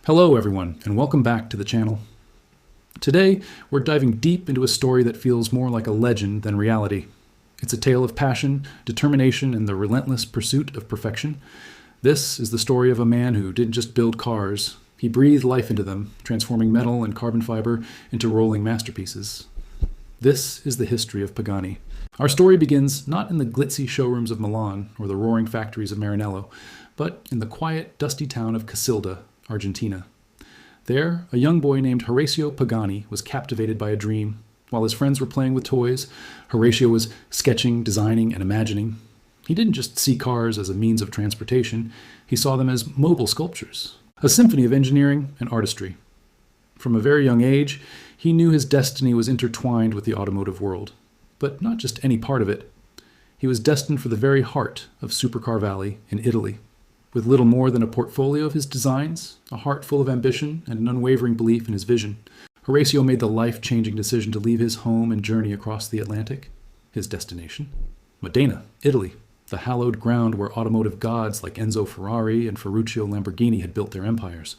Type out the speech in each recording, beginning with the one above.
Hello everyone, and welcome back to the channel. Today, we're diving deep into a story that feels more like a legend than reality. It's a tale of passion, determination, and the relentless pursuit of perfection. This is the story of a man who didn't just build cars, he breathed life into them, transforming metal and carbon fiber into rolling masterpieces. This is the history of Pagani. Our story begins not in the glitzy showrooms of Milan or the roaring factories of Maranello, but in the quiet, dusty town of Casilda, Argentina. There, a young boy named Horacio Pagani was captivated by a dream. While his friends were playing with toys, Horacio was sketching, designing, and imagining. He didn't just see cars as a means of transportation, he saw them as mobile sculptures, a symphony of engineering and artistry. From a very young age, he knew his destiny was intertwined with the automotive world, but not just any part of it. He was destined for the very heart of Supercar Valley in Italy. With little more than a portfolio of his designs, a heart full of ambition, and an unwavering belief in his vision, Horacio made the life-changing decision to leave his home and journey across the Atlantic. His destination? Modena, Italy, the hallowed ground where automotive gods like Enzo Ferrari and Ferruccio Lamborghini had built their empires.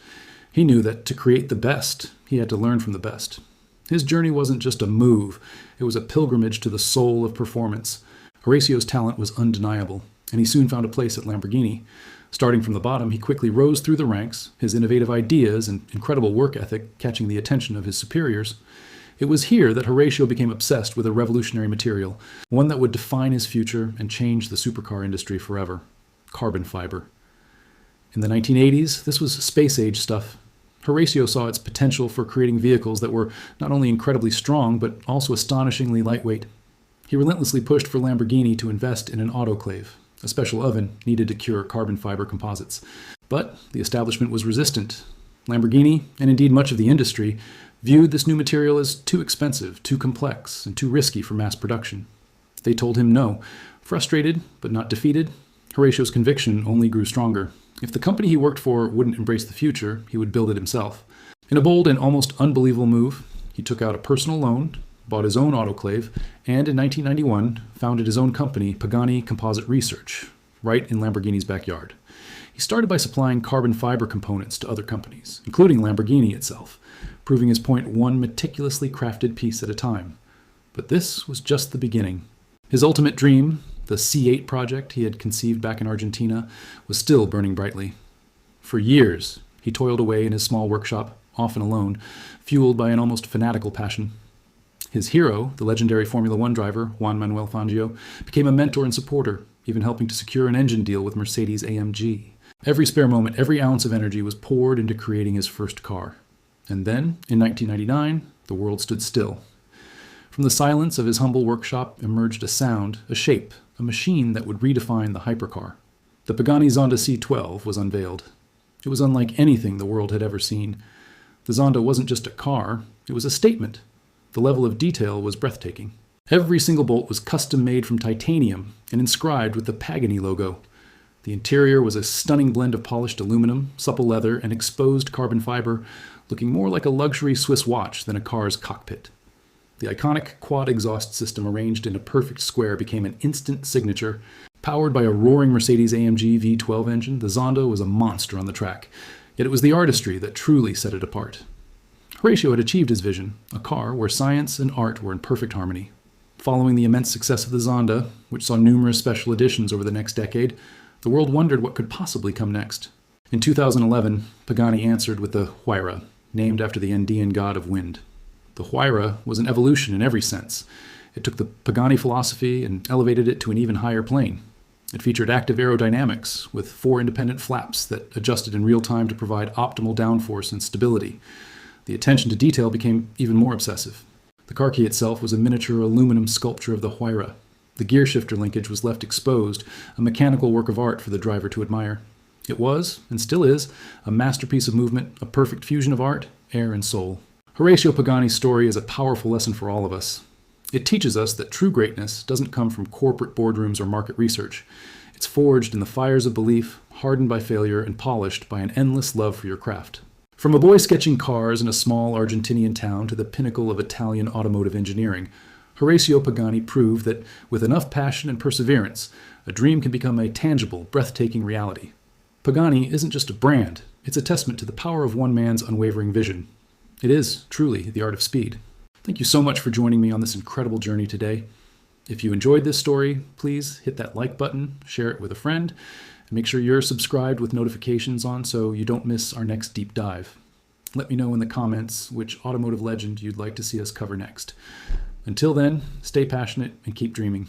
He knew that to create the best, he had to learn from the best. His journey wasn't just a move, it was a pilgrimage to the soul of performance. Horacio's talent was undeniable, and he soon found a place at Lamborghini. Starting from the bottom, he quickly rose through the ranks, his innovative ideas and incredible work ethic catching the attention of his superiors. It was here that Horacio became obsessed with a revolutionary material, one that would define his future and change the supercar industry forever: carbon fiber. In the 1980s, this was space-age stuff. Horacio saw its potential for creating vehicles that were not only incredibly strong, but also astonishingly lightweight. He relentlessly pushed for Lamborghini to invest in an autoclave, a special oven needed to cure carbon fiber composites. But the establishment was resistant. Lamborghini, and indeed much of the industry, viewed this new material as too expensive, too complex, and too risky for mass production. They told him no. Frustrated, but not defeated, Horacio's conviction only grew stronger. If the company he worked for wouldn't embrace the future, he would build it himself. In a bold and almost unbelievable move, he took out a personal loan, bought his own autoclave, and in 1991 founded his own company, Pagani Composite Research, right in Lamborghini's backyard. He started by supplying carbon fiber components to other companies, including Lamborghini itself, proving his point one meticulously crafted piece at a time. But this was just the beginning. His ultimate dream, the C8 project he had conceived back in Argentina, was still burning brightly. For years, he toiled away in his small workshop, often alone, fueled by an almost fanatical passion. His hero, the legendary Formula One driver, Juan Manuel Fangio, became a mentor and supporter, even helping to secure an engine deal with Mercedes-AMG. Every spare moment, every ounce of energy was poured into creating his first car. And then, in 1999, the world stood still. From the silence of his humble workshop emerged a sound, a shape, a machine that would redefine the hypercar. The Pagani Zonda C12 was unveiled. It was unlike anything the world had ever seen. The Zonda wasn't just a car, it was a statement. The level of detail was breathtaking. Every single bolt was custom-made from titanium and inscribed with the Pagani logo. The interior was a stunning blend of polished aluminum, supple leather, and exposed carbon fiber, looking more like a luxury Swiss watch than a car's cockpit. The iconic quad exhaust system arranged in a perfect square became an instant signature. Powered by a roaring Mercedes-AMG V12 engine, the Zonda was a monster on the track. Yet it was the artistry that truly set it apart. Horacio had achieved his vision, a car where science and art were in perfect harmony. Following the immense success of the Zonda, which saw numerous special editions over the next decade, the world wondered what could possibly come next. In 2011, Pagani answered with the Huayra, named after the Andean god of wind. The Huayra was an evolution in every sense. It took the Pagani philosophy and elevated it to an even higher plane. It featured active aerodynamics, with 4 independent flaps that adjusted in real time to provide optimal downforce and stability. The attention to detail became even more obsessive. The car key itself was a miniature aluminum sculpture of the Huayra. The gear shifter linkage was left exposed, a mechanical work of art for the driver to admire. It was, and still is, a masterpiece of movement, a perfect fusion of art, air, and soul. Horacio Pagani's story is a powerful lesson for all of us. It teaches us that true greatness doesn't come from corporate boardrooms or market research. It's forged in the fires of belief, hardened by failure, and polished by an endless love for your craft. From a boy sketching cars in a small Argentinian town to the pinnacle of Italian automotive engineering, Horacio Pagani proved that with enough passion and perseverance, a dream can become a tangible, breathtaking reality. Pagani isn't just a brand, It's a testament to the power of one man's unwavering vision. It is, truly, the art of speed. Thank you so much for joining me on this incredible journey today. If you enjoyed this story, please hit that like button, share it with a friend, and make sure you're subscribed with notifications on so you don't miss our next deep dive. Let me know in the comments which automotive legend you'd like to see us cover next. Until then, stay passionate and keep dreaming.